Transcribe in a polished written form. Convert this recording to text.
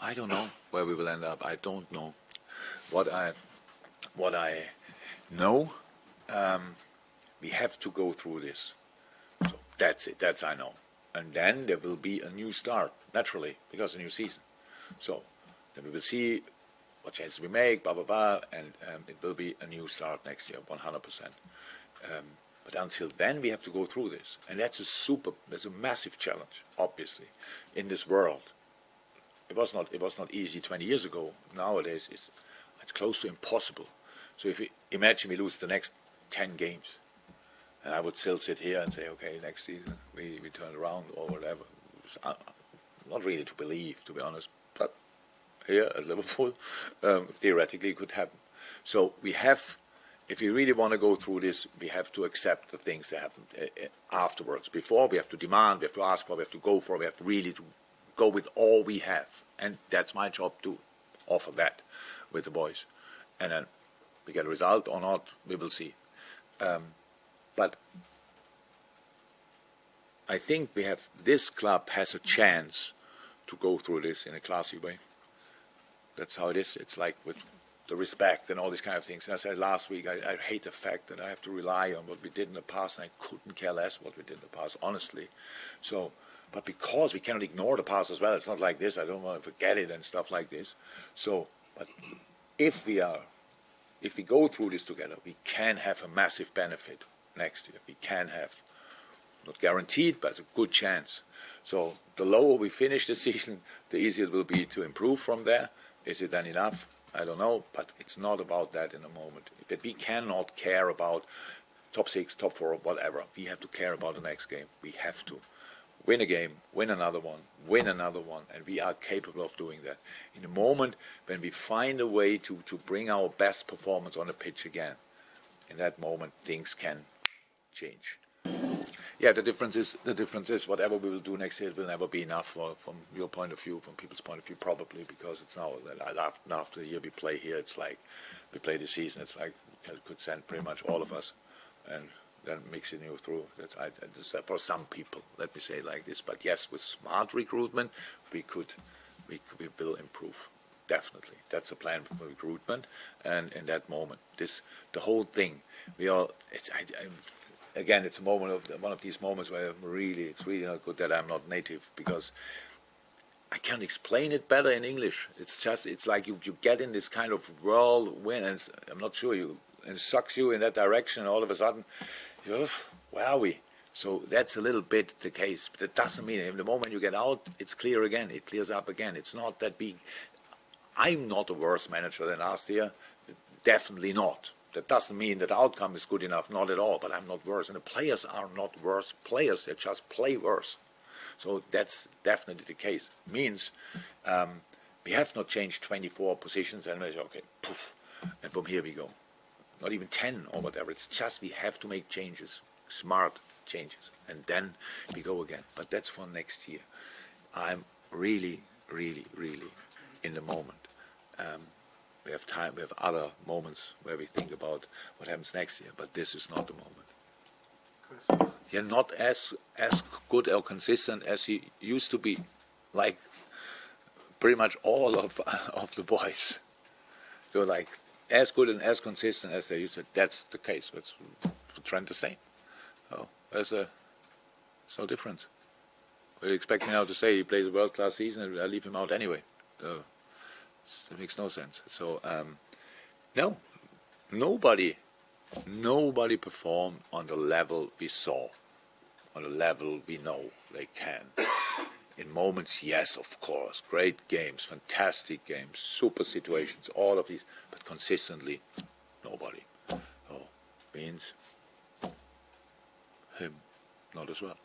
I don't know where we will end up. I don't know. What I know, we have to go through this. So that's it. That's I know. And then there will be a new start, naturally, because a new season. So then we will see what changes we make, blah, blah, blah, and it will be a new start next year, 100%. But until then, we have to go through this. And that's a massive challenge, obviously, in this world. It was not easy 20 years ago. Nowadays, it's close to impossible. So if we imagine we lose the next 10 games, and I would still sit here and say, okay, next season we turn around or whatever. Not really to believe, to be honest, but here at Liverpool, theoretically it could happen. So we have, if we really want to go through this, we have to accept the things that happen afterwards. Before, we have to demand, we have to ask for, we have to go for, we have to really to go with all we have. And that's my job to offer that with the boys. And then we get a result or not, we will see. But I think this club has a chance to go through this in a classy way. That's how it is. It's like with the respect and all these kind of things. And I said last week, I hate the fact that I have to rely on what we did in the past, and I couldn't care less what we did in the past, honestly. So, but because we cannot ignore the past as well, it's not like this, I don't want to forget it and stuff like this. So, but if we go through this together, we can have a massive benefit next year. We can have, not guaranteed, but a good chance. So the lower we finish the season, the easier it will be to improve from there. Is it then enough? I don't know, but it's not about that in a moment. But we cannot care about top 6, top 4, whatever. We have to care about the next game. We have to win a game, win another one, and we are capable of doing that. In the moment when we find a way to bring our best performance on the pitch again, in that moment things can change. Yeah, the difference is whatever we will do next year, it will never be enough from your point of view, from people's point of view, probably, because it's now after the year we play here, it's like we play the season, it's like we could send pretty much all of us and then mixing you through. That's for some people, let me say it like this. But yes, with smart recruitment, we will improve. Definitely, that's a plan for recruitment. And in that moment, the whole thing, again, it's one of these moments where it's really not good that I'm not native, because I can't explain it better in English. It's like you get in this kind of whirlwind, and I'm not sure and it sucks you in that direction, and all of a sudden, where are we? So that's a little bit the case. But that doesn't mean in the moment you get out, it's clear again. It clears up again. It's not that big. I'm not a worse manager than last year. Definitely not. That doesn't mean that the outcome is good enough. Not at all. But I'm not worse. And the players are not worse players. They just play worse. So that's definitely the case. Means we have not changed 24 positions and we say, okay, poof, and from here we go. Not even 10 or whatever. It's just we have to make changes, smart changes, and then we go again. But that's for next year. I'm really, really, really in the moment. We have time. We have other moments where we think about what happens next year. But this is not the moment. You're not as good or consistent as he used to be, like pretty much all of the boys. So like as good and as consistent as they used to. That's the case. That's for Trent the same. So there's no difference. What are you expecting now to say he plays a world-class season and I leave him out anyway? It makes no sense. So no, nobody performed on the level we saw, on the level we know they can. In moments, yes, of course, great games, fantastic games, super situations, all of these, but consistently, nobody. So means him not as well.